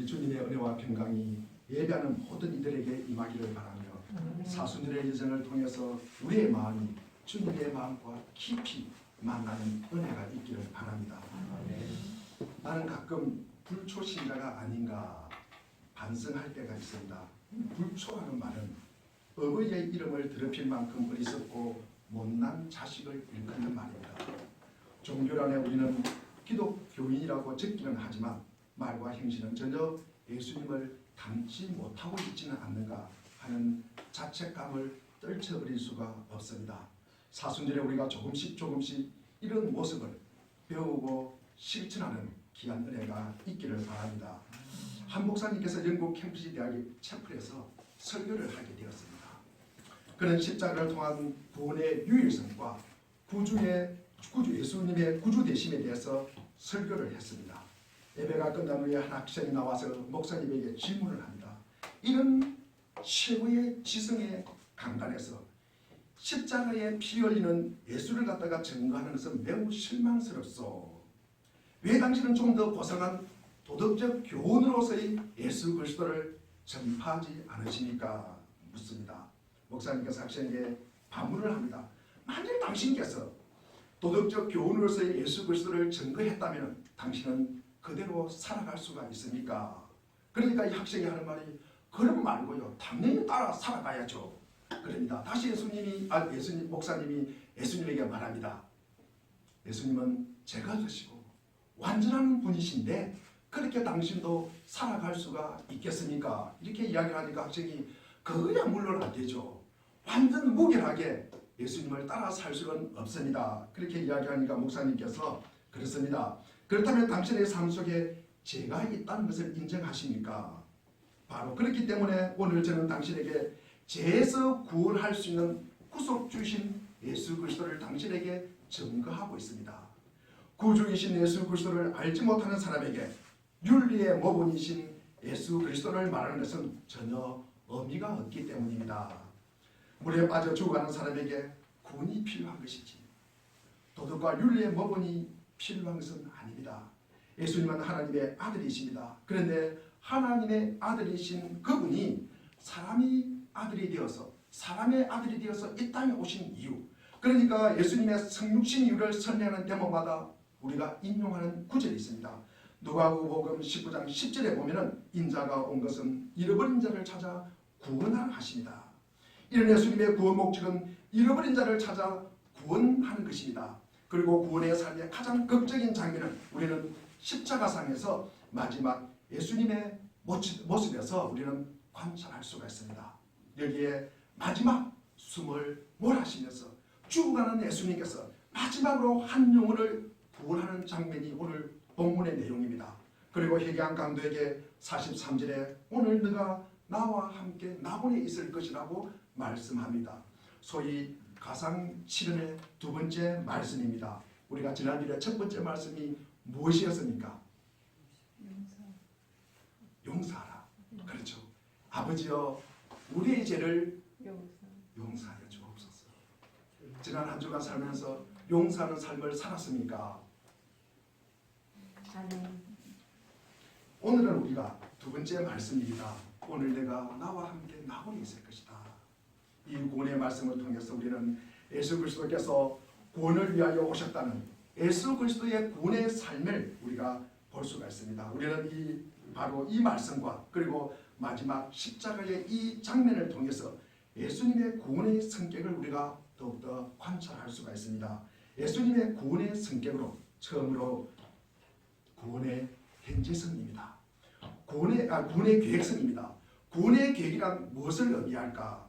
우리 주님의 은혜와 평강이 예배하는 모든 이들에게 임하기를 바라며 사순절의 여정을 통해서 우리의 마음이 주님의 마음과 깊이 만나는 은혜가 있기를 바랍니다. 나는 가끔 불초신자가 아닌가 반성할 때가 있습니다. 불초라는 말은 어버이의 이름을 더럽힐 만큼 어리석고 못난 자식을 일컫는 말입니다. 종교란에 우리는 기독교인이라고 적기는 하지만 말과 행실은 전혀 예수님을 닮지 못하고 있지는 않는가 하는 자책감을 떨쳐버릴 수가 없습니다. 사순절에 우리가 조금씩 이런 모습을 배우고 실천하는 귀한 은혜가 있기를 바랍니다. 한 목사님께서 영국 캠브리지 대학의 채플에서 설교를 하게 되었습니다. 그는 십자가를 통한 구원의 유일성과 예수님의 구주 되심에 대해서 설교를 했습니다. 예배가 끝난 후에 한 학생이 나와서 목사님에게 질문을 합니다. 이런 최고의 지성의 강단에서 십자가에 피 흘리는 예수를 갖다가 증거하는 것은 매우 실망스럽소. 왜 당신은 좀 더 고상한 도덕적 교훈으로서의 예수 그리스도를 전파하지 않으십니까? 묻습니다. 목사님께서 학생에게 반문을 합니다. 만일 당신께서 도덕적 교훈으로서의 예수 그리스도를 증거했다면 당신은 그대로 살아갈 수가 있습니까? 그러니까 이 학생이 하는 말이 그럼 말고요. 당연히 따라 살아가야죠. 그럽니다. 다시 목사님이 예수님에게 말합니다. 예수님은 제가 되시고 완전한 분이신데 그렇게 당신도 살아갈 수가 있겠습니까? 이렇게 이야기를 하니까 학생이 그거야 물론 안 되죠. 완전 무결하게 예수님을 따라 살 수는 없습니다. 그렇게 이야기하니까 목사님께서 그렇습니다. 그렇다면 당신의 삶 속에 죄가 있다는 것을 인정하십니까? 바로 그렇기 때문에 오늘 저는 당신에게 죄에서 구원할 수 있는 구속 주신 예수 그리스도를 당신에게 증거하고 있습니다. 구주이신 예수 그리스도를 알지 못하는 사람에게 윤리의 모본이신 예수 그리스도를 말하는 것은 전혀 의미가 없기 때문입니다. 물에 빠져 죽어가는 사람에게 구원이 필요한 것이지 도덕과 윤리의 모본이 필요한 것은 아닙니다. 예수님은 하나님의 아들이십니다. 그런데 하나님의 아들이신 그분이 사람의 아들이 되어서 이 땅에 오신 이유, 그러니까 예수님의 성육신 이유를 설명하는 대목마다 우리가 인용하는 구절이 있습니다. 누가복음 19장 10절에 보면은 인자가 온 것은 잃어버린 자를 찾아 구원하라 하십니다. 이런 예수님의 구원 목적은 잃어버린 자를 찾아 구원하는 것입니다. 그리고 구원의 삶의 가장 극적인 장면은 우리는 십자가상에서 마지막 예수님의 모습에서 우리는 관찰할 수가 있습니다. 여기에 마지막 숨을 몰아쉬면서 죽어가는 예수님께서 마지막으로 한 영혼을 구원하는 장면이 오늘 본문의 내용입니다. 그리고 회개한 강도에게 43절에 오늘 너가 나와 함께 낙원에 있을 것이라고 말씀합니다. 소위 가상칠언의 두 번째 말씀입니다. 우리가 지난주에 첫 번째 말씀이 무엇이었습니까? 용서하라. 그렇죠. 아버지여 우리의 죄를 용서하여 주옵소서. 지난 한 주간 살면서 용서하는 삶을 살았습니까? 오늘은 우리가 두 번째 말씀입니다. 오늘 내가 나와 함께 낙원에 있을 것이다. 이 구원의 말씀을 통해서 우리는 예수 그리스도께서 구원을 위하여 오셨다는 예수 그리스도의 구원의 삶을 우리가 볼 수가 있습니다. 우리는 바로 이 말씀과 그리고 마지막 십자가의 이 장면을 통해서 예수님의 구원의 성격을 우리가 더욱더 관찰할 수가 있습니다. 예수님의 구원의 성격으로 처음으로 구원의 현재성입니다. 구원의 계획성입니다. 구원의 계획이란 무엇을 의미할까?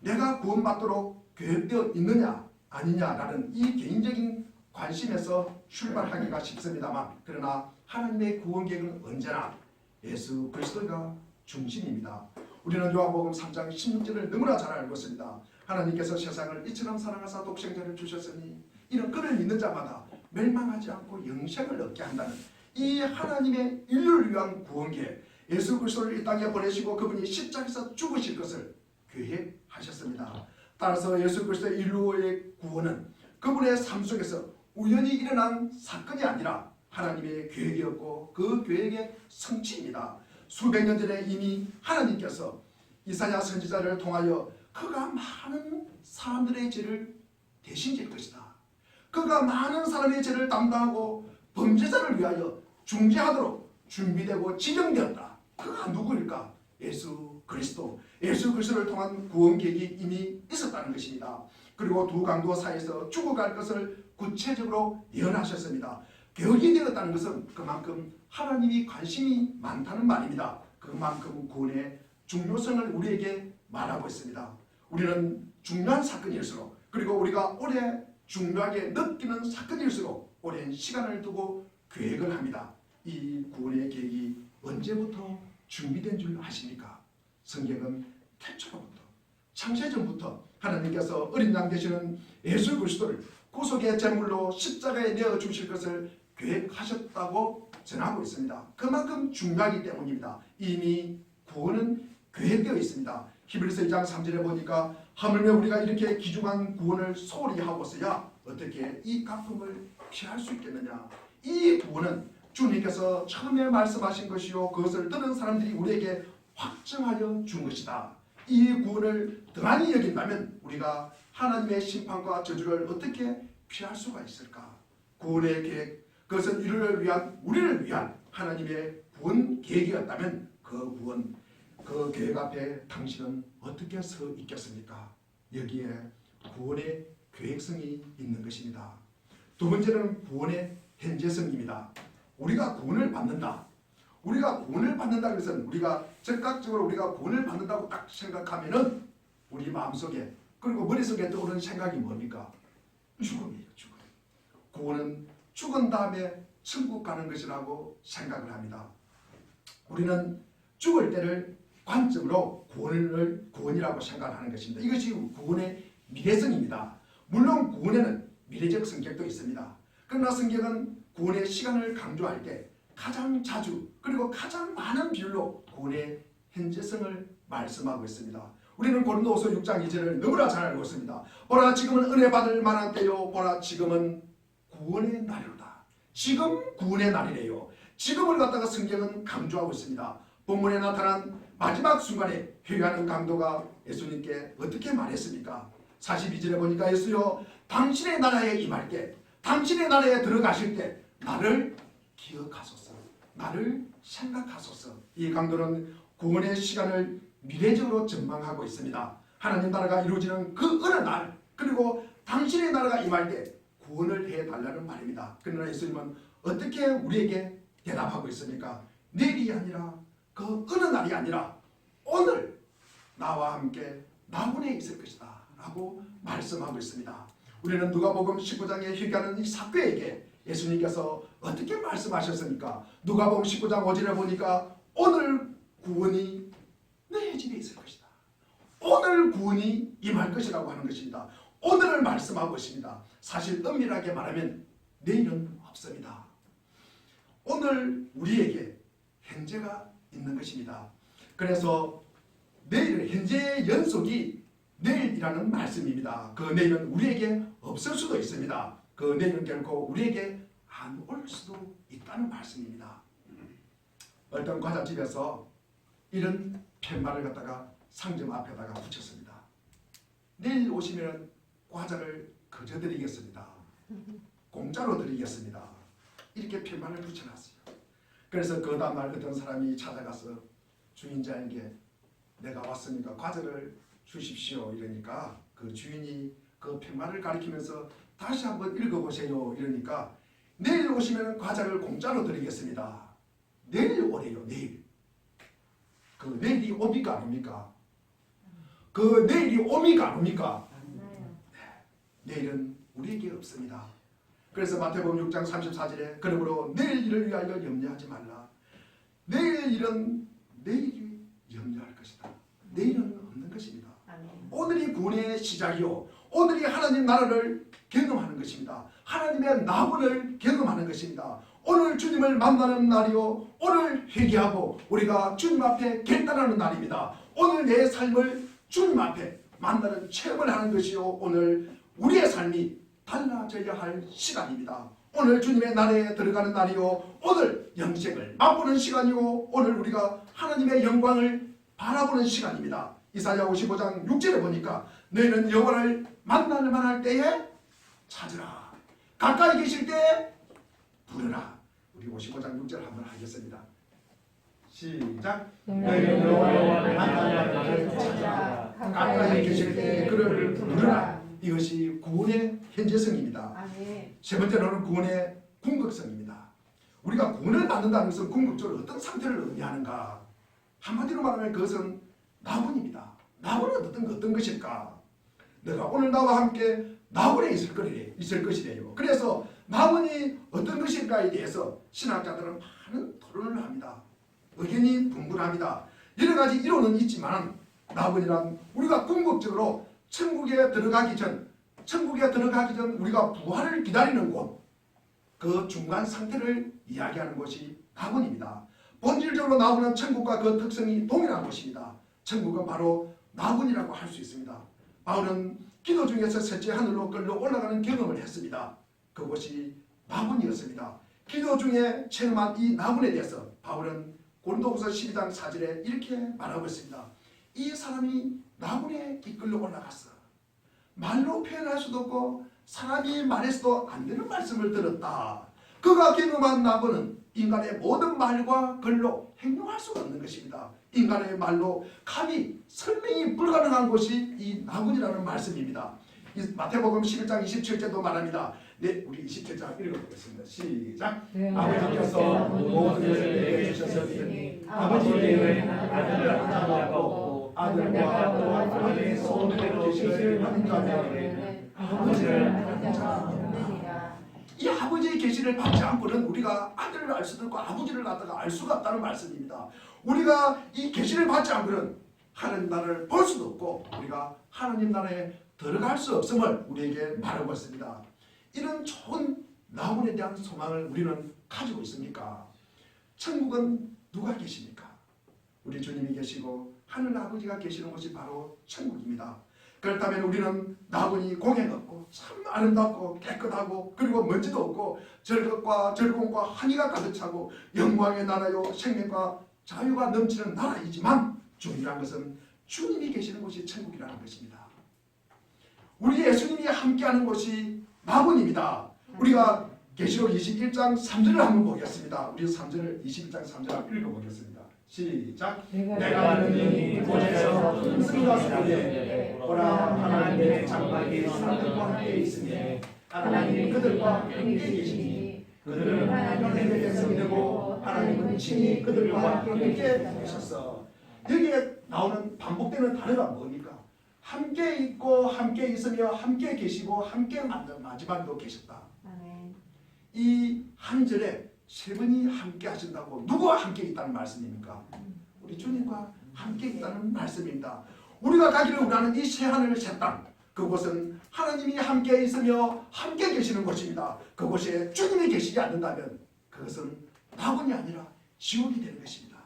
내가 구원받도록 계획되어 있느냐 아니냐라는 이 개인적인 관심에서 출발하기가 쉽습니다만, 그러나 하나님의 구원 계획은 언제나 예수 그리스도가 중심입니다. 우리는 요한복음 3장 16절을 너무나 잘 알고 있습니다. 하나님께서 세상을 이처럼 사랑하사 독생자를 주셨으니 이는 그를 믿는 자마다 멸망하지 않고 영생을 얻게 한다는 이 하나님의 인류를 위한 구원 계획, 예수 그리스도를 이 땅에 보내시고 그분이 십자가에서 죽으실 것을 계획하셨습니다. 따라서 예수 그리스도의 인류의 구원은 그분의 삶 속에서 우연히 일어난 사건이 아니라 하나님의 계획이었고 그 계획의 성취입니다. 수백 년 전에 이미 하나님께서 이사야 선지자를 통하여 그가 많은 사람들의 죄를 대신 질 것이다. 그가 많은 사람의 죄를 담당하고 범죄자를 위하여 중재하도록 준비되고 지정되었다. 그가 누구일까? 예수 그리스도. 예수 그리스도를 통한 구원 계획이 이미 있었다는 것입니다. 그리고 두 강도 사이에서 죽어갈 것을 구체적으로 예언하셨습니다. 계획이 되었다는 것은 그만큼 하나님이 관심이 많다는 말입니다. 그만큼 구원의 중요성을 우리에게 말하고 있습니다. 우리는 중요한 사건일수록, 그리고 우리가 오래 중요하게 느끼는 사건일수록 오랜 시간을 두고 계획을 합니다. 이 구원의 계획이 언제부터 준비된 줄 아십니까? 성경은 태초로부터, 창세전부터 하나님께서 어린 양 되시는 예수 그리스도를 구속의 제물로 십자가에 내어 주실 것을 계획하셨다고 전하고 있습니다. 그만큼 중요하기 때문입니다. 이미 구원은 계획되어 있습니다. 히브리서 2장 3절에 보니까 하물며 우리가 이렇게 귀중한 구원을 소홀히 하고서야 어떻게 이 갚음을 피할 수 있겠느냐. 이 구원은 주님께서 처음에 말씀하신 것이요 그것을 들은 사람들이 우리에게 확정하여 준 것이다. 이 구원을 등한히 여긴다면 우리가 하나님의 심판과 저주를 어떻게 피할 수가 있을까? 구원의 계획, 그것은 우리를 위한 하나님의 구원 계획이었다면 그 구원, 그 계획 앞에 당신은 어떻게 서 있겠습니까? 여기에 구원의 계획성이 있는 것입니다. 두 번째는 구원의 현재성입니다. 우리가 구원을 받는다. 우리가 구원을 받는다는 것은 우리가 즉각적으로 우리가 구원을 받는다고 딱 생각하면은 우리 마음속에 그리고 머릿속에 떠오르는 생각이 뭡니까? 죽음이에요. 죽음. 구원은 죽은 다음에 천국 가는 것이라고 생각을 합니다. 우리는 죽을 때를 관점으로 구원이라고 생각하는 것입니다. 이것이 구원의 미래성입니다. 물론 구원에는 미래적 성격도 있습니다. 그러나 성경은 구원의 시간을 강조할 때 가장 자주 그리고 가장 많은 비율로 구원의 현재성을 말씀하고 있습니다. 우리는 고린도후서 6장 2절을 너무나 잘 알고 있습니다. 보라 지금은 은혜 받을 만한 때요 보라 지금은 구원의 날이로다. 지금 구원의 날이래요. 지금을 갖다가 성경은 강조하고 있습니다. 본문에 나타난 마지막 순간에 회개하는 강도가 예수님께 어떻게 말했습니까? 42절에 보니까 예수여 당신의 나라에 임할 때 당신의 나라에 들어가실 때 나를 기억하소서. 나를 생각하소서. 이 강도는 구원의 시간을 미래적으로 전망하고 있습니다. 하나님 나라가 이루어지는 그 어느 날 그리고 당신의 나라가 임할 때 구원을 해달라는 말입니다. 그러나 예수님은 어떻게 우리에게 대답하고 있습니까? 내일이 아니라 그 어느 날이 아니라 오늘 나와 함께 나군에 있을 것이다 라고 말씀하고 있습니다. 우리는 누가복음 19장에 회개하는 이 삭개에게 예수님께서 어떻게 말씀하셨습니까? 누가복음 19장 5절에 보니까 오늘 구원이 내 집에 있을 것이다. 오늘 구원이 임할 것이라고 하는 것입니다. 오늘을 말씀하고 있습니다. 사실 엄밀하게 말하면 내일은 없습니다. 오늘 우리에게 현재가 있는 것입니다. 그래서 내일, 현재의 연속이 내일이라는 말씀입니다. 그 내일은 우리에게 없을 수도 있습니다. 그 내일은 결코 우리에게 안 올 수도 있다는 말씀입니다. 어떤 과자집에서 이런 팻말을 갖다가 상점 앞에다가 붙였습니다. 내일 오시면 과자를 거저 드리겠습니다. 공짜로 드리겠습니다. 이렇게 팻말을 붙여놨어요. 그래서 그 다음날 어떤 사람이 찾아가서 주인장에게 내가 왔으니까 과자를 주십시오 이러니까 그 주인이 그 팻말을 가리키면서 다시 한번 읽어보세요 이러니까 내일 오시면 과자를 공짜로 드리겠습니다. 내일 오래요. 내일. 그 내일이 옵니까 안 옵니까? 그 내일이 옵니까 안 옵니까? 내일은 우리에게 없습니다. 그래서 마태복음 6장 34절에 그러므로 내일 일을 위하여 염려하지 말라. 내일 일은 내일이 염려할 것이다. 내일은 없는 것입니다. 오늘이 구원의 시작이요 오늘이 하나님 나라를 경험하는 것입니다. 하나님의 나군을 경험하는 것입니다. 오늘 주님을 만나는 날이요 오늘 회개하고 우리가 주님 앞에 결단하는 날입니다. 오늘 내 삶을 주님 앞에 만나는 체험을 하는 것이요 오늘 우리의 삶이 달라져야 할 시간입니다. 오늘 주님의 나라에 들어가는 날이요, 오늘 영생을 맛보는 시간이요, 오늘 우리가 하나님의 영광을 바라보는 시간입니다. 이사야 55장 6절에 보니까 너희는 여호와를 만날 만할 때에 찾으라, 가까이 계실 때 부르라. 우리 55장 6절 한번 하겠습니다. 시작. 너희는 여호와를 만날 때에 찾으라, 가까이 계실 때 그를 부르라. 이것이 구원의 현재성입니다. 아멘. 세 번째로는 구원의 궁극성입니다. 우리가 구원을 받는다는 것은 궁극적으로 어떤 상태를 의미하는가? 한마디로 말하면 그것은 나군입니다. 나군은 어떤 것일까? 내가 오늘 나와 함께 나군에 있을 것이래요. 그래서 나군이 어떤 것일까에 대해서 신학자들은 많은 토론을 합니다. 의견이 분분합니다. 여러 가지 이론은 있지만 나군이란 우리가 궁극적으로 천국에 들어가기 전 우리가 부활을 기다리는 곳, 그 중간 상태를 이야기하는 것이 나군입니다. 본질적으로 나군은 천국과 그 특성이 동일한 것입니다. 천국은 바로 나군이라고 할 수 있습니다. 바울은 기도 중에서 셋째 하늘로 끌려 올라가는 경험을 했습니다. 그것이 나군이었습니다. 기도 중에 체험한 이 나군에 대해서 바울은 고린도후서 12장 4절에 이렇게 말하고 있습니다. 이 사람이 나군에 이끌려 올라갔어. 말로 표현할 수도 없고 사람이 말해서도 안 되는 말씀을 들었다. 그가 경험한 나군은 인간의 모든 말과 글로 행동할 수가 없는 것입니다. 인간의 말로 감히 설명이 불가능한 것이 이 나군이라는 말씀입니다. 이 마태복음 11장 27절도 말합니다. 네, 우리 27장 읽어보겠습니다. 시작. 아버지께서 모든 것을 내게 주셨으니 아버지 외에는 아들을 안 자가 없고 아들과 또 아들의 소원대로 계시를 받는 자가 외에는 아버지를 아는 자가 없느니라. 이 아버지의 계시를 받지 않고는 우리가 아들을 알 수도 없고 아버지를 갖다가 알 수가 없다는 말씀입니다. 우리가 이 계시를 받지 않고는 하나님 나라를 볼 수도 없고 우리가 하나님 나라에 들어갈 수 없음을 우리에게 말하고 있습니다. 이런 좋은 나군에 대한 소망을 우리는 가지고 있습니까? 천국은 누가 계십니까? 우리 주님이 계시고 하늘 아버지가 계시는 곳이 바로 천국입니다. 그렇다면 우리는 나군이 공행 없고 참 아름답고 깨끗하고 그리고 먼지도 없고 즐겁과 즐거움과 환희가 가득 차고 영광의 나라요 생명과 자유가 넘치는 나라이지만 중요한 것은 주님이 계시는 곳이 천국이라는 것입니다. 우리 예수님이 함께하는 곳이 나군입니다. 우리가 계시록 21장 3절을 한번 보겠습니다. 우리 3절을 21장 3절 한번 읽어보겠습니다. 시작. 내가 너희 이곳에서 승리가 소리에 보라 하나님의 장막이 사람들과 함께 있으니 하나님이 그들과 함께 계시니 그들은 하나님의 백성이고 하나님은 친히 그들과 함께 계셨어. 여기에 나오는 반복되는 단어가 뭡니까? 함께 있고 함께 있으며 함께 계시고 함께 마지막도 계셨다. 이 한 절에 세 분이 함께 하신다고 누구와 함께 있다는 말씀입니까? 우리 주님과 함께 있다는 말씀입니다. 우리가 가기를 원하는 이 새하늘 새 땅, 그곳은 하나님이 함께 있으며 함께 계시는 곳입니다. 그곳에 주님이 계시지 않는다면 그것은 낙원이 아니라 지옥이 되는 것입니다.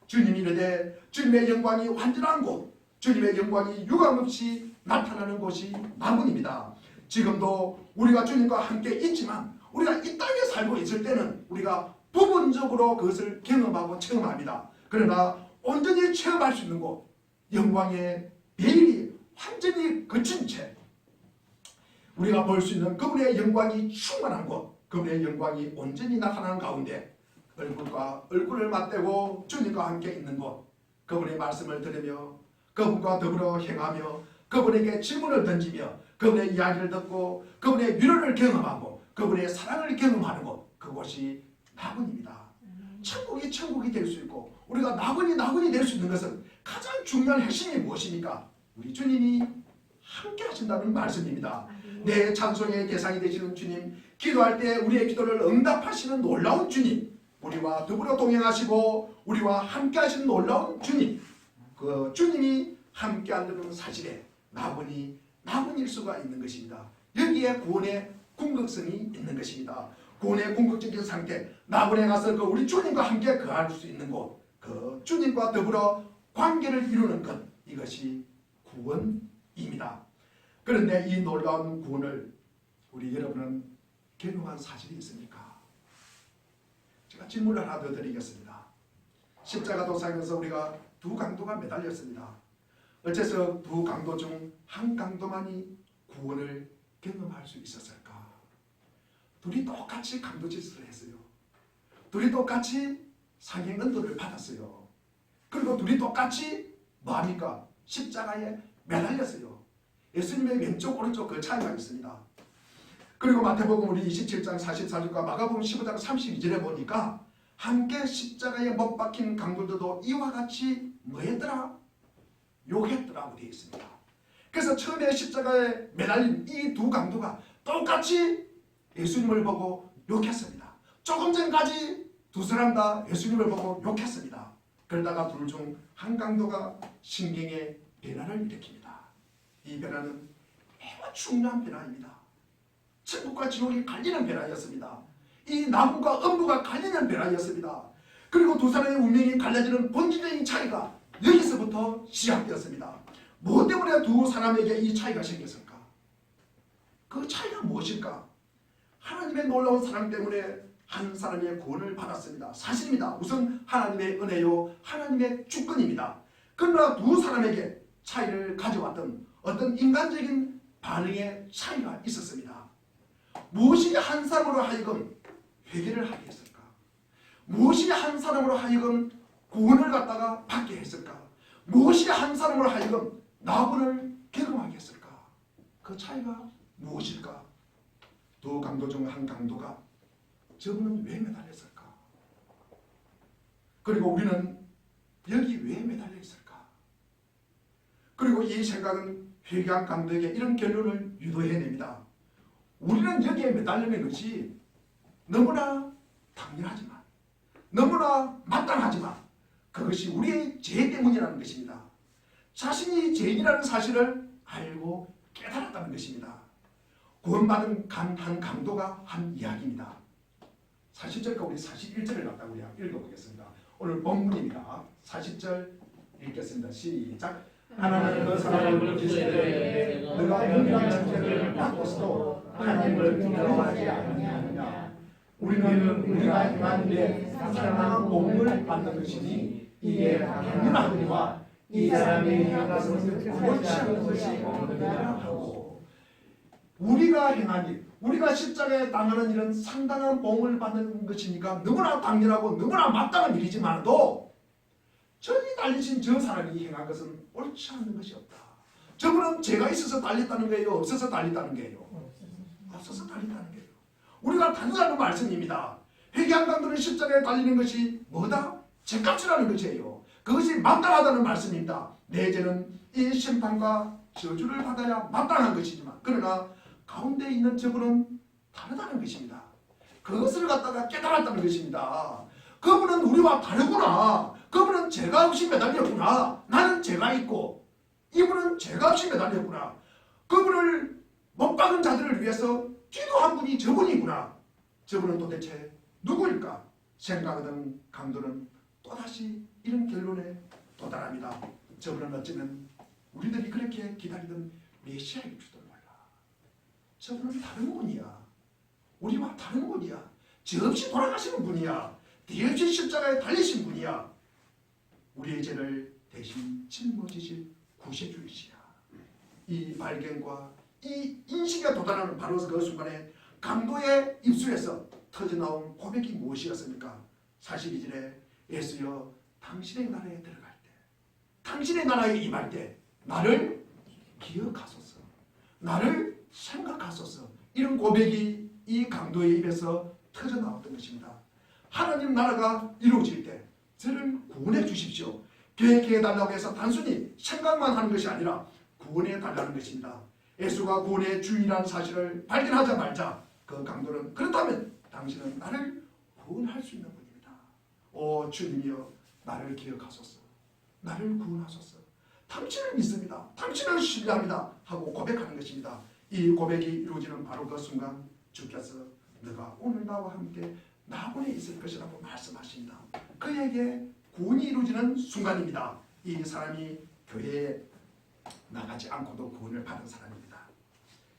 주님이 이르되 주님의 영광이 완전한 곳, 주님의 영광이 유감없이 나타나는 곳이 낙원입니다. 지금도 우리가 주님과 함께 있지만 우리가 이 땅에 살고 있을 때는 우리가 부분적으로 그것을 경험하고 체험합니다. 그러나 온전히 체험할 수 있는 곳, 영광의 베일이 완전히 거친 채 우리가 볼 수 있는 그분의 영광이 충만한 곳, 그분의 영광이 온전히 나타나는 가운데 얼굴과 얼굴을 맞대고 주님과 함께 있는 곳, 그분의 말씀을 들으며 그분과 더불어 행하며 그분에게 질문을 던지며 그분의 이야기를 듣고 그분의 위로를 경험하고 그분의 사랑을 경험하는 곳, 그곳이 낙원입니다. 천국이 될 수 있고 우리가 낙원이 될 수 있는 것은 가장 중요한 핵심이 무엇입니까? 우리 주님이 함께 하신다는 말씀입니다. 내 찬송의 대상이 되시는 주님, 기도할 때 우리의 기도를 응답하시는 놀라운 주님, 우리와 더불어 동행하시고 우리와 함께 하시는 놀라운 주님, 그 주님이 함께 한다는 사실에 낙원일 수가 있는 것입니다. 여기에 구원의 궁극성이 있는 것입니다. 구원의 궁극적인 상태, 낙원에 가서 그 우리 주님과 함께 거할 수 있는 곳, 그 주님과 더불어 관계를 이루는 것, 이것이 구원입니다. 그런데 이 놀라운 구원을 우리 여러분은 경험한 사실이 있습니까? 제가 질문을 하나 더 드리겠습니다. 십자가 도상에서 우리가 두 강도가 매달렸습니다. 어째서 두 강도 중 한 강도만이 구원을 경험할 수 있었을까? 둘이 똑같이 강도 짓을 했어요. 둘이 똑같이 상행 은도를 받았어요. 그리고 둘이 똑같이 뭐합니까? 십자가에 매달렸어요. 예수님의 왼쪽 오른쪽 그 차이가 있습니다. 그리고 마태복음 우리 27장 44절과 마가복음 15장 32절에 보니까 함께 십자가에 못 박힌 강도들도 이와 같이 뭐했더라? 욕했더라고 되어 있습니다. 그래서 처음에 십자가에 매달린 이 두 강도가 똑같이 예수님을 보고 욕했습니다. 조금 전까지 두 사람 다 예수님을 보고 욕했습니다. 그러다가 둘 중 한 강도가 신경의 변화를 일으킵니다. 이 변화는 매우 중요한 변화입니다. 천국과 지옥이 갈리는 변화였습니다. 이 나무가 엄무가 갈리는 변화였습니다. 그리고 두 사람의 운명이 갈라지는 본질적인 차이가 여기서부터 시작되었습니다. 무엇 때문에 두 사람에게 이 차이가 생겼을까? 그 차이가 무엇일까? 하나님의 놀라운 사랑 때문에 한 사람의 구원을 받았습니다. 사실입니다. 우선 하나님의 은혜요, 하나님의 주권입니다. 그러나 두 사람에게 차이를 가져왔던 어떤 인간적인 반응의 차이가 있었습니다. 무엇이 한 사람으로 하여금 회개를 하게 했을까? 무엇이 한 사람으로 하여금 구원을 갖다가 받게 했을까? 무엇이 한 사람으로 하여금 낙원을 경험하게 했을까? 그 차이가 무엇일까? 두 강도 중 한 강도가 저분은 왜 매달렸을까? 그리고 우리는 여기 왜 매달려 있을까? 그리고 이 생각은 회개한 강도에게 이런 결론을 유도해냅니다. 우리는 여기에 매달리는 것이 너무나 당연하지만, 너무나 마땅하지만 그것이 우리의 죄 때문이라는 것입니다. 자신이 죄인이라는 사실을 알고 깨달았다는 것입니다. 구원받은 한 강도가 한 이야기입니다. 40절과 우리 41절을 갖다 우리 읽어보겠습니다. 오늘 본문입니다. 40절 읽겠습니다. 시작. 하나님은 그 사람을 기도해 너가 은밀한 천재를 받고서도 하나님을 두려워하지 아니하느냐. 우리는 우리가 행한 일에 상당한 복을 받는 것이니 이게 당연하거니와 이 사람이 행한 것은 그렇지 않은 것이 없느니라 하고. 우리가 행한 일, 우리가 십자가에 당하는 일은 상당한 복을 받는 것이니까 너무나 당연하고 너무나 마땅한 일이지만도 저기 달리신 저 사람이 행한 것은 옳지 않는 것이 없다. 저분은 죄가 있어서 달렸다는 거예요? 없어서 달렸다는 거예요? 없어서 달렸다는 거예요. 우리가 단순한 말씀입니다. 회개한 강도는 십자가에 달리는 것이 뭐다? 죄값이라는 것이에요. 그것이 마땅하다는 말씀입니다. 내 죄는 이 심판과 저주를 받아야 마땅한 것이지만 그러나 가운데 있는 저분은 다르다는 것입니다. 그것을 갖다가 깨달았다는 것입니다. 그분은 우리와 다르구나. 그분은 죄가 없이 매달렸구나. 나는 죄가 있고 이분은 죄가 없이 매달렸구나. 그분을 못 박은 자들을 위해서 기도한 분이 저분이구나. 저분은 도대체 누구일까? 생각하던 강도는 또다시 이런 결론에 도달합니다. 저분은 어쩌면 우리들이 그렇게 기다리던 메시아일지도 몰라. 저분은 다른 분이야. 우리와 다른 분이야. 죄 없이 돌아가시는 분이야. 뒤 없이 십자가에 달리신 분이야. 우리의 죄를 대신 짊어지실 구세주이시야. 이 발견과 이 인식에 도달하는 바로 그 순간에 강도의 입술에서 터져나온 고백이 무엇이었습니까? 42절에 예수여 당신의 나라에 들어갈 때, 당신의 나라에 임할 때 나를 기억하소서, 나를 생각하소서. 이런 고백이 이 강도의 입에서 터져나왔던 것입니다. 하나님 나라가 이루어질 때 저를 구원해 주십시오. 계획해 달라고 해서 단순히 생각만 하는 것이 아니라 구원해 달라는 것입니다. 예수가 구원의 주인이라는 사실을 발견하자마자 그 강도는 그렇다면 당신은 나를 구원할 수 있는 분입니다. 오 주님이여 나를 기억하소서, 나를 구원하소서. 당신을 믿습니다. 당신을 신뢰합니다 하고 고백하는 것입니다. 이 고백이 이루어지는 바로 그 순간 주께서 너가 오늘 나와 함께 낙원에 있을 것이라고 말씀하십니다. 그에게 구원이 이루어지는 순간입니다. 이 사람이 교회에 나가지 않고도 구원을 받은 사람입니다.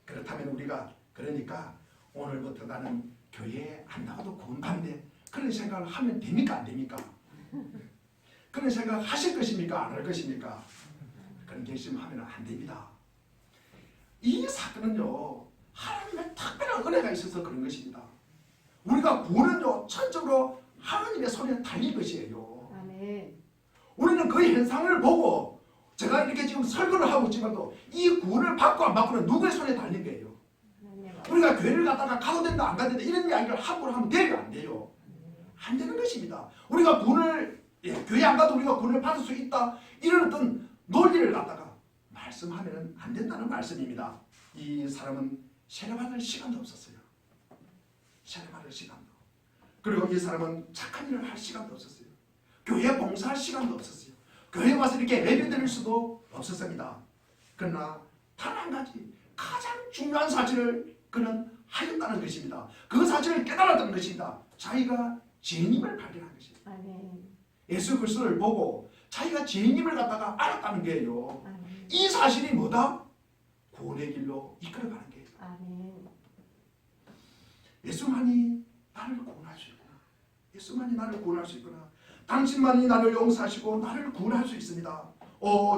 그렇다면 우리가 그러니까 오늘부터 나는 교회에 안 나가도 구원받네. 그런 생각을 하면 됩니까? 안 됩니까? 그런 생각을 하실 것입니까? 안 할 것입니까? 그런 결심하면 안 됩니다. 이 사건은요, 하나님의 특별한 은혜가 있어서 그런 것입니다. 우리가 구원은요, 전적으로 하나님의 손에 달린 것이에요. 아멘. 우리는 그 현상을 보고 제가 이렇게 지금 설교를 하고 있지만도 이 구원을 받고 안 받고는 누구의 손에 달린 거예요. 우리가 교회를 갔다가 가도 된다 안 가도 된다 이런 이야기를 함부로 하면 돼요? 안 돼요? 안 되는 것입니다. 우리가 구원을 교회 안 가도 우리가 구원을 받을 수 있다 이런 어떤 논리를 갖다가 말씀하면 안 된다는 말씀입니다. 이 사람은 세례받을 시간도 없었어요. 세례받을 시간도. 그리고 이 사람은 착한 일을 할 시간도 없었어요. 교회 봉사할 시간도 없었어요. 교회 와서 이렇게 예배 드릴 수도 없었습니다. 그러나 단 한 가지 가장 중요한 사실을 그는 하였다는 것입니다. 그 사실을 깨달았다는 것입니다. 자기가 죄인임을 발견한 것입니다. 아멘. 예수 그리스도를 보고 자기가 죄인임을 갖다가 알았다는 거예요. 아멘. 이 사실이 뭐다? 구원의 길로 이끌어가는 거예요. 아멘. 예수만이 나를 구원할 수 있구나. 예수만이 나를 구원할 수 있구나. 당신만이 나를 용서하시고 나를 구원할 수 있습니다.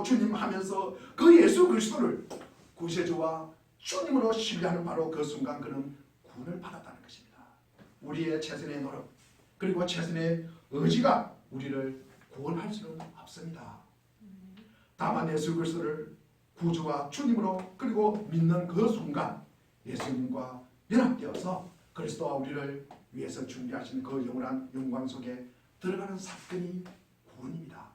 주님 하면서 그 예수 그리스도를 구세주와 주님으로 신뢰하는 바로 그 순간 그는 구원을 받았다는 것입니다. 우리의 최선의 노력 그리고 최선의 의지가 우리를 구원할 수는 없습니다. 다만 예수 그리스도를 구주와 주님으로 그리고 믿는 그 순간 예수님과 연합되어서 그리스도와 우리를 위해서 준비하신 그 영원한 영광 속에 들어가는 사건이 구원입니다.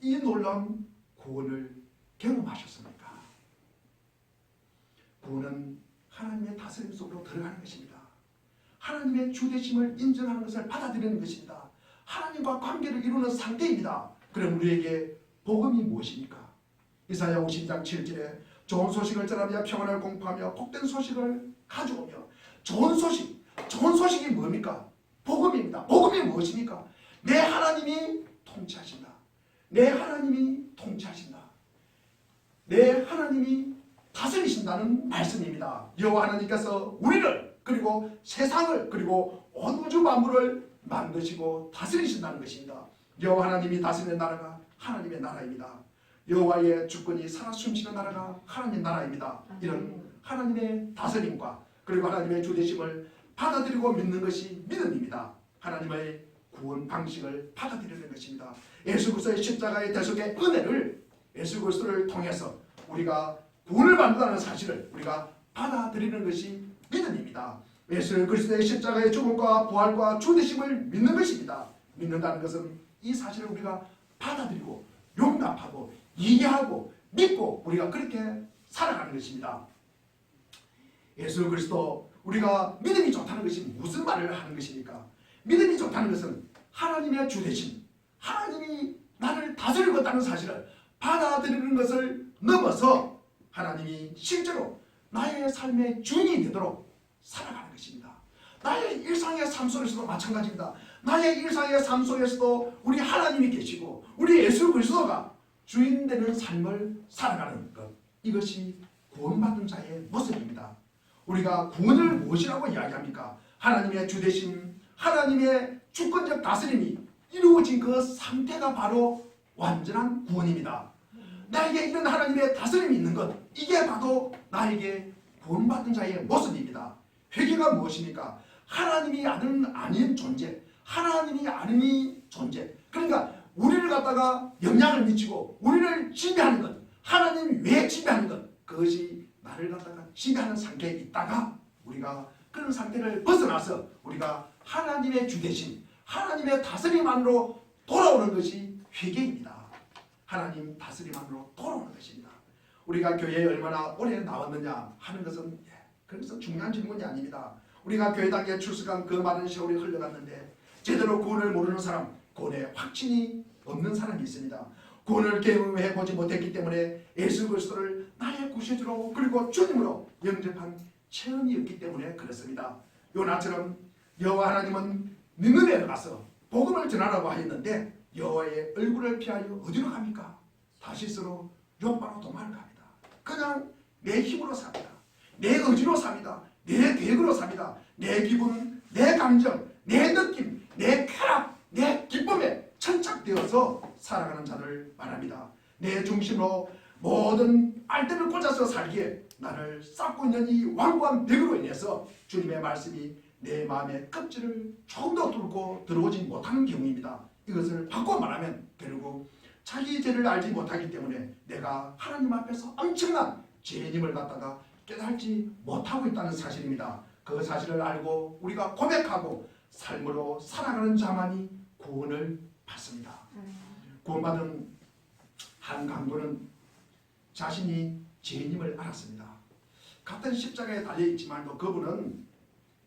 이 놀라운 구원을 경험하셨습니까? 구원은 하나님의 다스림 속으로 들어가는 것입니다. 하나님의 주되심을 인정하는 것을 받아들이는 것입니다. 하나님과 관계를 이루는 상태입니다. 그럼 우리에게 복음이 무엇입니까? 이사야 52장 7절에 좋은 소식을 전하며 평안을 공포하며 복된 소식을 가져오며 좋은 소식이 뭡니까? 복음입니다. 복음이 무엇입니까? 내 하나님이 통치하신다. 내 하나님이 통치하신다. 내 하나님이 다스리신다는 말씀입니다. 여호와 하나님께서 우리를 그리고 세상을 그리고 온 우주 만물을 만드시고 다스리신다는 것입니다. 여호와 하나님이 다스리는 나라가 하나님의 나라입니다. 여호와의 주권이 살아 숨쉬는 나라가 하나님의 나라입니다. 이런 하나님의 다스림과 그리고 하나님의 주되심을 받아들이고 믿는 것이 믿음입니다. 하나님의 구원 방식을 받아들이는 것입니다. 예수 그리스도의 십자가의 대속의 은혜를 예수 그리스도를 통해서 우리가 구원을 받는다는 사실을 우리가 받아들이는 것이 믿음입니다. 예수 그리스도의 십자가의 죽음과 부활과 주되심을 믿는 것입니다. 믿는다는 것은 이 사실을 우리가 받아들이고 용납하고 이해하고 믿고 우리가 그렇게 살아가는 것입니다. 예수 그리스도 우리가 믿음이 좋다는 것이 무슨 말을 하는 것입니까? 믿음이 좋다는 것은 하나님의 주되심, 하나님이 나를 다스리고 있다는 사실을 받아들이는 것을 넘어서 하나님이 실제로 나의 삶의 주인이 되도록 살아가는 것입니다. 나의 일상의 삶 속에서도 마찬가지입니다. 나의 일상의 삶 속에서도 우리 하나님이 계시고 우리 예수 그리스도가 주인 되는 삶을 살아가는 것, 이것이 구원받은 자의 모습입니다. 우리가 구원을 무엇이라고 이야기합니까? 하나님의 주되심, 하나님의 주권적 다스림이 이루어진 그 상태가 바로 완전한 구원입니다. 나에게 이런 하나님의 다스림이 있는 것, 이게 바로 나에게 구원받은 자의 모습입니다. 회개가 무엇입니까? 하나님이 아닌 존재, 하나님이 아닌 존재. 그러니까 우리를 갖다가 영향을 미치고 우리를 지배하는 것, 하나님이 왜 지배하는 것, 그것이 나를 갖다가 지배하는 상태에 있다가 우리가 그런 상태를 벗어나서 우리가 하나님의 주되심, 하나님의 다스림 안으로 돌아오는 것이 회개입니다. 하나님 다스림 안으로 돌아오는 것입니다. 우리가 교회에 얼마나 오래 나왔느냐 하는 것은 그래서 중요한 질문이 아닙니다. 우리가 교회 단계에 출석한 그 많은 세월이 흘러갔는데 제대로 구원을 모르는 사람, 구원에 확신이 없는 사람이 있습니다. 구원을 경험해보지 못했기 때문에 예수 그리스도를 나의 구세주로 그리고 주님으로 영접한 체험이 없기 때문에 그렇습니다. 요나처럼 여호와 하나님은 니느웨에 가서 복음을 전하라고 하였는데 여호와의 얼굴을 피하여 어디로 갑니까? 다시스로 욥바로 도망을 갑니다. 그냥 내 힘으로 삽니다. 내 의지로 삽니다. 내 계획으로 삽니다. 내 기분, 내 감정, 내 느낌, 내 쾌락, 내 기쁨에 천착되어서 살아가는 자를 말합니다. 내 중심으로 모든 알대를 꽂아서 살기에 나를 쌓고 있는 이 완고한 벽으로 인해서 주님의 말씀이 내 마음의 껍질을 조금 더 뚫고 들어오지 못하는 경우입니다. 이것을 바꿔 말하면 결국 자기 죄를 알지 못하기 때문에 내가 하나님 앞에서 엄청난 죄인임을 갖다가 깨달지 못하고 있다는 사실입니다. 그 사실을 알고 우리가 고백하고 삶으로 살아가는 자만이 구원을 받습니다. 구원받은 한 강도는 자신이 죄인임을 알았습니다. 같은 십자가에 달려있지만 그분은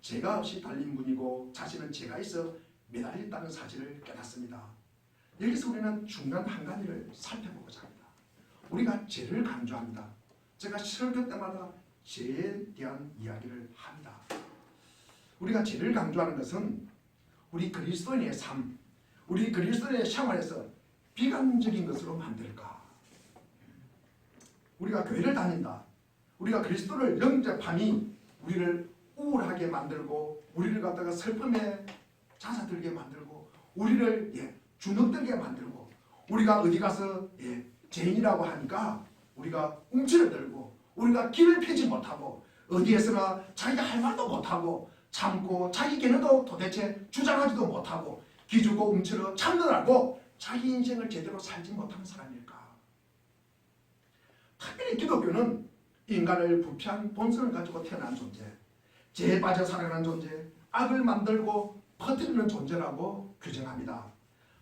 죄가 없이 달린 분이고 자신은 죄가 있어 매달렸다는 사실을 깨닫습니다. 여기서 우리는 중요한 한 가지를 살펴보고자 합니다. 우리가 죄를 강조합니다. 제가 설교 때마다 죄에 대한 이야기를 합니다. 우리가 죄를 강조하는 것은 우리 그리스도인의 삶, 우리 그리스도인의 생활에서 비관적인 것으로 만들까? 우리가 교회를 다닌다. 우리가 그리스도를 영접함이 우리를 우울하게 만들고 우리를 갖다가 슬픔에 잦아들게 만들고 우리를 주눅들게 만들고 우리가 어디 가서 죄인이라고 하니까 우리가 움츠러들고 우리가 길을 펴지 못하고 어디에서나 자기가 할 말도 못하고 참고 자기 견해도 도대체 주장하지도 못하고 기죽고 움츠러 참느라고 자기 인생을 제대로 살지 못하는 사람일까? 특별히 기독교는 인간을 부패한 본성을 가지고 태어난 존재, 죄에 빠져 살아가는 존재, 악을 만들고 퍼뜨리는 존재라고 규정합니다.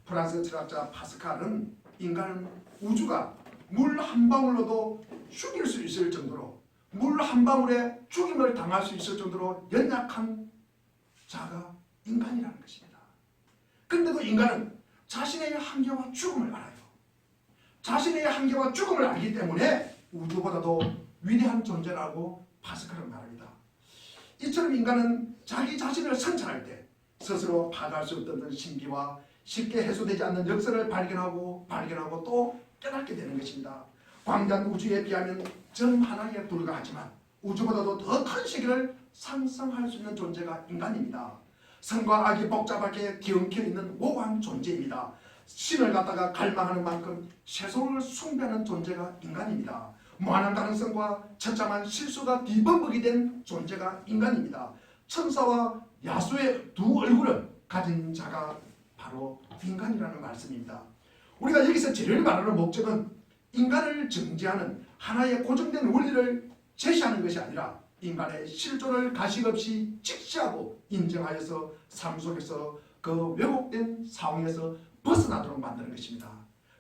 프랑스 철학자 파스칼은 인간은 우주가 물 한 방울로도 죽일 수 있을 정도로 물 한 방울에 죽임을 당할 수 있을 정도로 연약한 자가 인간이라는 것입니다. 그런데도 인간은 자신의 한계와 죽음을 알아요. 자신의 한계와 죽음을 알기 때문에 우주보다도 위대한 존재라고 파스칼은 말합니다. 이처럼 인간은 자기 자신을 성찰할 때 스스로 파악할 수 없던 신비와 쉽게 해소되지 않는 역사를 발견하고 또 깨닫게 되는 것입니다. 광대한 우주에 비하면 점 하나에 불과하지만 우주보다도 더 큰 세계를 상상할 수 있는 존재가 인간입니다. 선과 악이 복잡하게 뒤엉켜 있는 모호한 존재입니다. 신을 갖다가 갈망하는 만큼 세속을 숭배하는 존재가 인간입니다. 무한한 가능성과 처참한 실수가 뒤범벅이 된 존재가 인간입니다. 천사와 야수의 두 얼굴을 가진 자가 바로 인간이라는 말씀입니다. 우리가 여기서 죄를 말하는 목적은 인간을 정죄하는 하나의 고정된 원리를 제시하는 것이 아니라 인간의 실존을 가식없이 직시하고 인정하여서 삶 속에서 그 왜곡된 상황에서 벗어나도록 만드는 것입니다.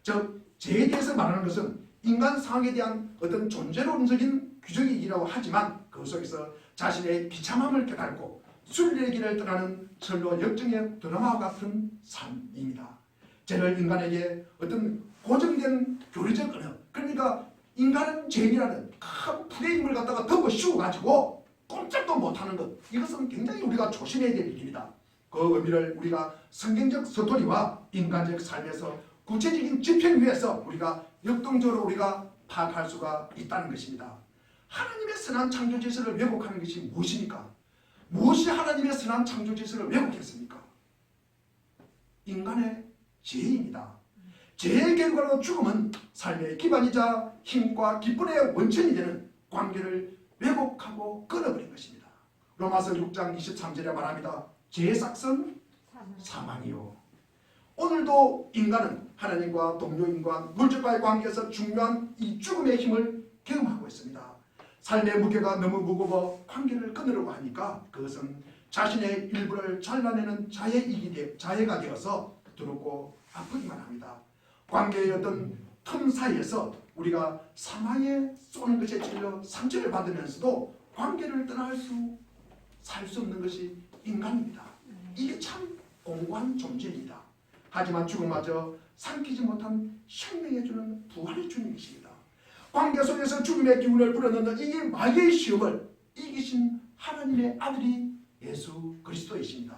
즉 죄에 대해서 말하는 것은 인간 상황에 대한 어떤 존재론적인 규정이라고 하지만 그 속에서 자신의 비참함을 깨닫고 순례길을 떠나는 철로 역정의 드라마와 같은 삶입니다. 죄를 인간에게 어떤 고정된 교리적 언어, 그러니까 인간은 죄인이라는 큰 프레임을 갖다가 덮어 씌워가지고 꼼짝도 못하는 것, 이것은 굉장히 우리가 조심해야 될 일입니다. 그 의미를 우리가 성경적 스토리와 인간적 삶에서 구체적인 집행 위에서 우리가 역동적으로 우리가 파악할 수가 있다는 것입니다. 하나님의 선한 창조 질서를 왜곡하는 것이 무엇입니까? 무엇이 하나님의 선한 창조 질서를 왜곡했습니까? 인간의 죄입니다. 죄의 결과로 죽음은 삶의 기반이자 힘과 기쁨의 원천이 되는 관계를 왜곡하고 끊어버린 것입니다. 로마서 6장 23절에 말합니다. 죄의 삭은 사망이요. 오늘도 인간은 하나님과 동료인과 물질과의 관계에서 중요한 이 죽음의 힘을 경험하고 있습니다. 삶의 무게가 너무 무거워 관계를 끊으려고 하니까 그것은 자신의 일부를 잘라내는 자해가 되어서 두렵고 아프기만 합니다. 관계의 어떤 틈 사이에서 우리가 사망에 쏘는 것에 찔려 상처를 받으면서도 관계를 떠날 살 수 없는 것이 인간입니다. 이게 참 공고한 존재입니다. 하지만 죽음마저 삼키지 못한 생명해 주는 부활의 주님이십니다. 관계 속에서 죽음의 기운을 불어넣는 이 마귀의 시험을 이기신 하나님의 아들이 예수 그리스도이십니다.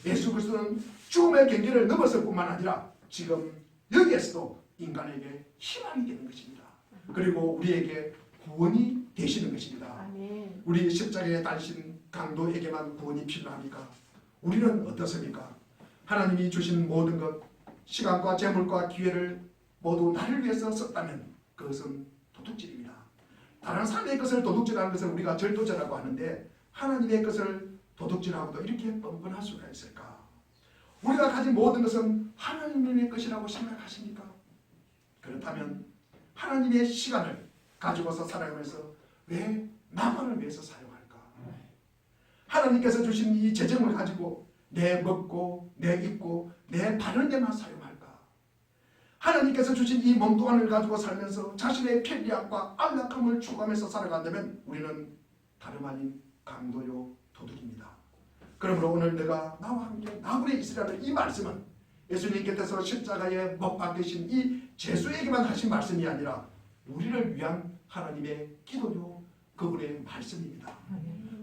예수 그리스도는 죽음의 경계를 넘었을 뿐만 아니라 지금 여기에서도 인간에게 희망이 되는 것입니다. 그리고 우리에게 구원이 되시는 것입니다. 아멘. 우리 십자가에 달신 강도에게만 구원이 필요합니까? 우리는 어떻습니까? 하나님이 주신 모든 것, 시간과 재물과 기회를 모두 나를 위해서 썼다면 그것은 도둑질입니다. 다른 사람의 것을 도둑질하는 것을 우리가 절도죄라고 하는데 하나님의 것을 도둑질하고도 이렇게 뻔뻔할 수가 있을까? 우리가 가진 모든 것은 하나님의 것이라고 생각하십니까? 그렇다면 하나님의 시간을 가지고서 살아가면서 왜 나만을 위해서 사용할까? 하나님께서 주신 이 재정을 가지고 내 먹고 내 입고 내 바른 데만 사용할까? 하나님께서 주신 이 몸뚱아리를 가지고 살면서 자신의 편리함과 안락함을 추구하면서 살아간다면 우리는 다름 아닌 강도요 도둑입니다. 그러므로 오늘 내가 나와 함께 나그네 있으라는 이 말씀은 예수님께서 십자가에 못 박히신 이 제수에게만 하신 말씀이 아니라 우리를 위한 하나님의 기도요 그분의 말씀입니다.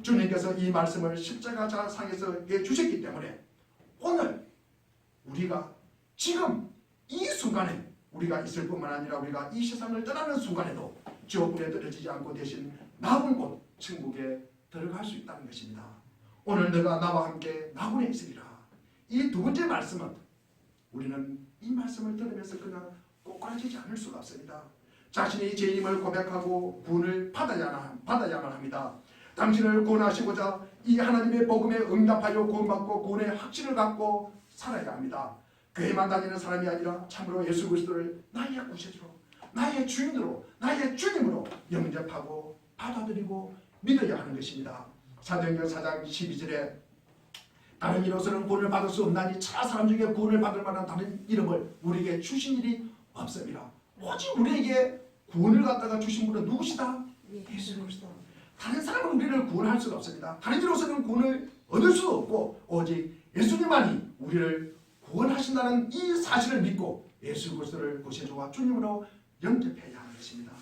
주님께서 이 말씀을 십자가상에서 해주셨기 때문에 오늘 우리가 지금 이 순간에 우리가 있을 뿐만 아니라 우리가 이 세상을 떠나는 순간에도 지옥불에 떨어지지 않고 대신 나은 곳 천국에 들어갈 수 있다는 것입니다. 오늘 너가 나와 함께 나군에 있으리라. 이 두 번째 말씀은 우리는 이 말씀을 들으면서 그냥 꼬꾸라지지 않을 수가 없습니다. 자신이 죄임을 고백하고 구원을 받아야만 합니다. 당신을 구원하시고자 이 하나님의 복음에 응답하여 구원받고 구원의 확신을 갖고 살아야 합니다. 교회만 다니는 사람이 아니라 참으로 예수 그리스도를 나의 구세주로, 나의 주인으로, 나의 주님으로 영접하고 받아들이고 믿어야 하는 것입니다. 사도행전 4장 12절에 다른 이로서는 구원을 받을 수 없나니 차 사람 중에 구원을 받을 만한 다른 이름을 우리에게 주신 일이 없습니다. 오직 우리에게 구원을 갖다가 주신 분은 누구시다? 예수 그리스도. 다른 사람은 우리를 구원할 수가 없습니다. 다른 이로서는 구원을 얻을 수도 없고 오직 예수님만이 우리를 구원하신다는 이 사실을 믿고 예수 그리스도를 구세주와 주님으로 영접해야 하는 것입니다.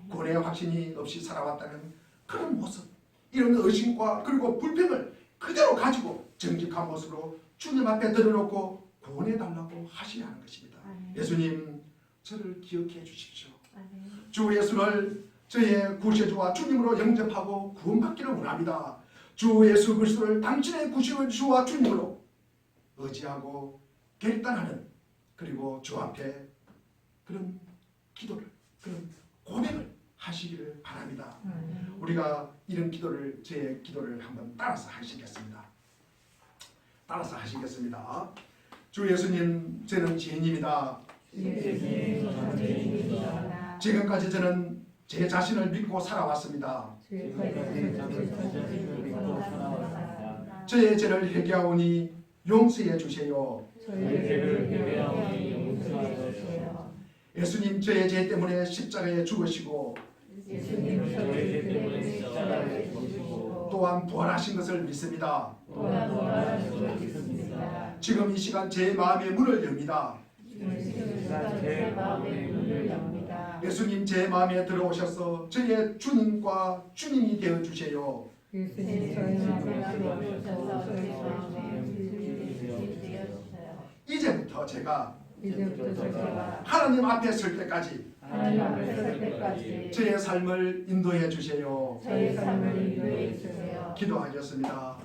구원의 확신이 없이 살아왔다는 그런 모습, 이런 의심과 그리고 불평을 그대로 가지고 정직한 모습으로 주님 앞에 들어놓고 구원해달라고 하셔야 하는 것입니다. 예수님, 저를 기억해 주십시오. 주 예수를 저의 구세주와 주님으로 영접하고 구원받기를 원합니다. 주 예수 그리스도를 당신의 구세주와 주님으로 의지하고 결단하는, 그리고 주 앞에 그런 기도를, 그런 고백을 하시기를 바랍니다. 우리가 이런 기도를, 제 기도를 한번 따라서 하시겠습니다. 주 예수님, 저는 죄인입니다. 지금까지 저는 제 자신을 믿고 살아왔습니다. 저의 죄를 회개하오니 용서해 주세요. 예수님, 저의 죄 때문에 십자가에 죽으시고 또한 부활하신 것을 믿습니다. 지금 이 시간 제 마음의 문을 엽니다. 예수님, 제 마음에 들어오셔서 저의 주님과 주님이 되어 주세요. 이제부터 제가 하나님 앞에 설 때까지 저의 삶을 인도해 주세요. 기도하겠습니다.